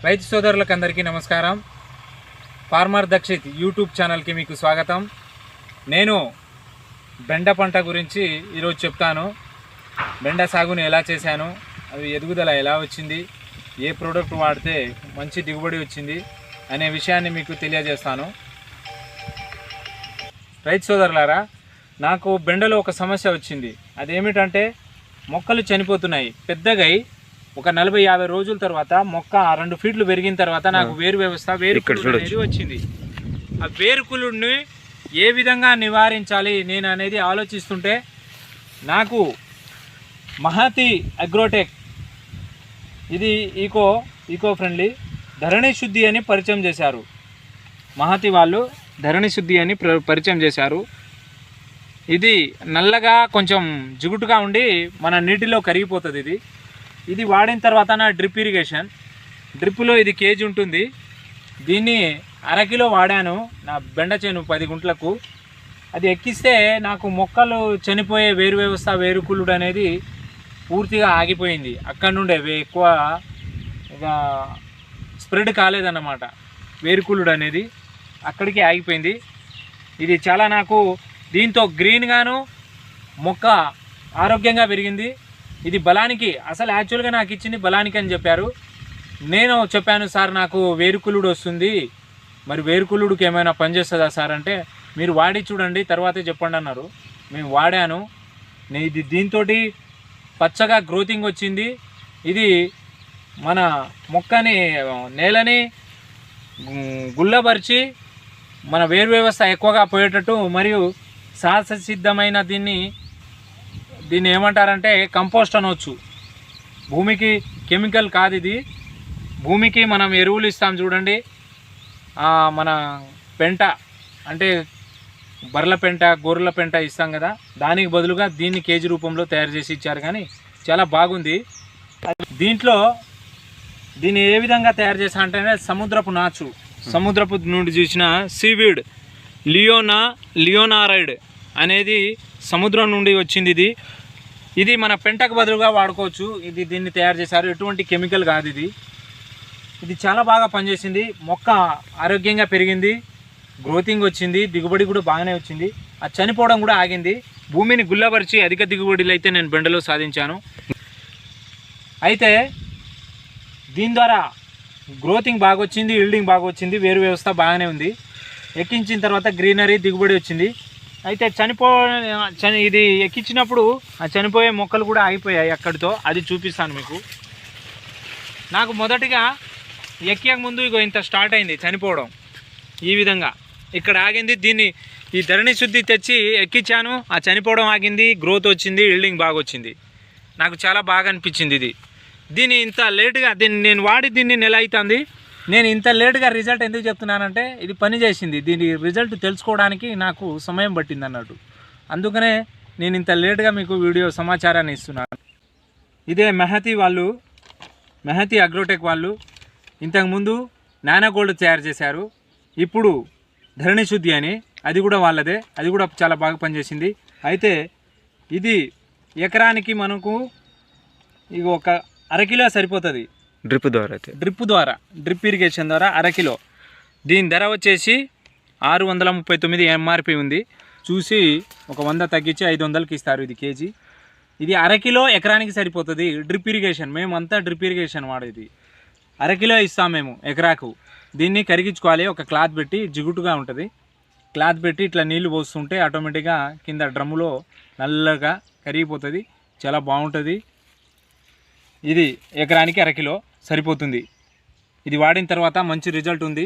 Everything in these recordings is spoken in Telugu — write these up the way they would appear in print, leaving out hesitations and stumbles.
రైతు సోదరులకు అందరికీ నమస్కారం. ఫార్మర్ దక్షిత్ యూట్యూబ్ ఛానల్కి మీకు స్వాగతం. నేను బెండ పంట గురించి ఈరోజు చెప్తాను. బెండ సాగుని ఎలా చేశాను, అది ఎదుగుదల ఎలా వచ్చింది, ఏ ప్రోడక్ట్ వాడితే మంచి దిగుబడి వచ్చింది అనే విషయాన్ని మీకు తెలియజేస్తాను. రైతు సోదరులారా, నాకు బెండలో ఒక సమస్య వచ్చింది. అదేమిటంటే మొక్కలు చనిపోతున్నాయి. పెద్దగా ఒక 40-50 రోజుల తర్వాత మొక్క 2 ఫీట్లు పెరిగిన తర్వాత నాకు వేరు వ్యవస్థ వేరుకుళ్ళు అనేది వచ్చింది. ఆ వేరుకుళ్ళుని ఏ విధంగా నివారించాలి నేను అనేది ఆలోచిస్తుంటే నాకు మహతి అగ్రోటెక్, ఇది ఈకో ఫ్రెండ్లీ ధరణి శుద్ధి అని పరిచయం చేశారు. మహతి వాళ్ళు ధరణి శుద్ధి అని పరిచయం చేశారు. ఇది నల్లగా కొంచెం జిగుటుగా ఉండి మన నీటిలో కరిగిపోతుంది. ఇది వాడిన తర్వాత నా డ్రిప్ ఇరిగేషన్, డ్రిప్లో ఇది కేజీ ఉంటుంది. దీన్ని 1/2 కిలో వాడాను నా బెండ చేను 10 గుంటలకు. అది ఎక్కిస్తే నాకు మొక్కలు చనిపోయే వేరు వ్యవస్థ వేరుకుళ్ళుడు అనేది పూర్తిగా ఆగిపోయింది. అక్కడ నుండే ఎక్కువ ఇక స్ప్రెడ్ కాలేదన్నమాట. వేరుకుళ్ళుడు అనేది అక్కడికి ఆగిపోయింది. ఇది చాలా నాకు దీంతో గ్రీన్గాను మొక్క ఆరోగ్యంగా పెరిగింది. ఇది బలానికి, అసలు యాక్చువల్గా నాకు ఇచ్చింది బలానికి అని చెప్పారు. నేను చెప్పాను, సార్ నాకు వేరుకుళ్ళుడు వస్తుంది, మరి వేరుకుళ్ళుడికి ఏమైనా పనిచేస్తుందా సార్ అంటే, మీరు వాడి చూడండి తర్వాతే చెప్పండి అన్నారు. మేము వాడాను. ఇది దీంతో పచ్చగా గ్రోతింగ్ వచ్చింది. ఇది మన మొక్కని నేలని గుల్లబరిచి మన వేరు వ్యవస్థ ఎక్కువగా పోయేటట్టు, మరియు సహజసిద్ధమైన దీన్ని ఏమంటారంటే కంపోస్ట్ అనవచ్చు. భూమికి కెమికల్ కాదు ఇది. భూమికి మనం ఎరువులు ఇస్తాం చూడండి, మన పెంట అంటే బర్రెల పెంట గొర్రెల పెంట ఇస్తాం కదా, దానికి బదులుగా దీన్ని కేజీ రూపంలో తయారు చేసి ఇచ్చారు. కానీ చాలా బాగుంది. దీన్ని ఏ విధంగా తయారు చేశా అంటే సముద్రపు నాచు, సముద్రపు నుండి చూసిన సీవీడ్ లియోనారైడ్ అనేది సముద్రం నుండి వచ్చింది. ఇది మన పెంటకు బదులుగా వాడుకోవచ్చు. దీన్ని తయారు చేశారు. ఎటువంటి కెమికల్ కాదు ఇది చాలా బాగా పనిచేసింది. మొక్క ఆరోగ్యంగా పెరిగింది, గ్రోతింగ్ వచ్చింది, దిగుబడి కూడా బాగానే వచ్చింది. అది చనిపోవడం కూడా ఆగింది. భూమిని గుల్లపరిచి అధిక దిగుబడులు అయితే నేను బెండలో సాధించాను. అయితే దీని ద్వారా గ్రోతింగ్ బాగా వచ్చింది, ఈల్డింగ్ బాగా వచ్చింది, వేరు వ్యవస్థ బాగానే ఉంది. ఎక్కించిన తర్వాత గ్రీనరీ దిగుబడి వచ్చింది. అయితే ఇది ఎక్కించినప్పుడు ఆ చనిపోయే మొక్కలు కూడా ఆగిపోయాయి అక్కడితో. అది చూపిస్తాను మీకు. నాకు మొదటిగా ఎక్కే ముందు ఇంత స్టార్ట్ అయింది చనిపోవడం. ఈ విధంగా ఇక్కడ ఆగింది. ఈ ధరణి శుద్ధి తెచ్చి ఎక్కించాను, ఆ చనిపోవడం ఆగింది, గ్రోత్ వచ్చింది, ఈల్డింగ్ బాగా వచ్చింది. నాకు చాలా బాగా అనిపించింది. దీన్ని ఇంత లేటుగా నేను వాడి నెల అవుతుంది. నేను ఇంత లేటుగా రిజల్ట్ ఎందుకు చెప్తున్నానంటే, ఇది పని చేసింది. దీని రిజల్ట్ తెలుసుకోవడానికి నాకు సమయం పట్టింది అన్నట్టు. అందుకనే నేను ఇంత లేటుగా మీకు వీడియో సమాచారాన్ని ఇస్తున్నాను. ఇదే మహతి అగ్రోటెక్ వాళ్ళు ఇంతకుముందు నానో గోల్డ్ తయారు చేశారు. ఇప్పుడు ధరణి శుద్ధి అని, అది కూడా వాళ్ళదే. అది కూడా చాలా బాగా పనిచేసింది. అయితే ఇది ఎకరానికి మనకు ఒక 1/2 కిలో సరిపోతుంది. డ్రిప్ ఇరిగేషన్ ద్వారా 1/2 కిలో. దీని ధర వచ్చేసి 639 ఎంఆర్పి ఉంది. చూసి ఒక 100 తగ్గించి 500కి ఇస్తారు ఇది కేజీ. ఇది 1/2 కిలో ఎకరానికి సరిపోతుంది. డ్రిప్ ఇరిగేషన్ మేమంతా డ్రిప్ ఇరిగేషన్ వాడేది. 1/2 కిలో ఇస్తాం మేము ఎకరాకు. దీన్ని కరిగించుకోవాలి. ఒక క్లాత్ పెట్టి, జిగుటుగా ఉంటుంది, క్లాత్ పెట్టి ఇట్లా నీళ్లు పోస్తుంటే ఆటోమేటిక్గా కింద డ్రమ్ములో నల్లగా కరిగిపోతుంది. చాలా బాగుంటుంది. ఇది ఎకరానికి 1/2 కిలో సరిపోతుంది. ఇది వాడిన తర్వాత మంచి రిజల్ట్ ఉంది.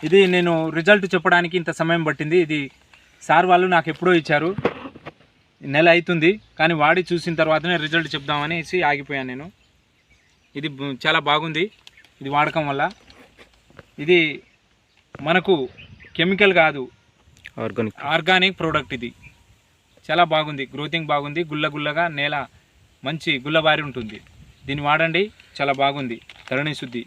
ఇది నేను రిజల్ట్ చెప్పడానికి ఇంత సమయం పట్టింది. ఇది సార్ వాళ్ళు నాకు ఎప్పుడో ఇచ్చారు, నెల అవుతుంది. కానీ వాడి చూసిన తర్వాతనే రిజల్ట్ చెప్దామనేసి ఆగిపోయాను నేను. ఇది చాలా బాగుంది ఇది వాడకం వల్ల. ఇది మనకు కెమికల్ కాదు, ఆర్గానిక్ ప్రోడక్ట్. ఇది చాలా బాగుంది, గ్రోతింగ్ బాగుంది, గుల్లగా నేల మంచి గుల్లబారి ఉంటుంది. దీన్ని వాడండి, చాలా బాగుంది ధరణి శుద్ధి.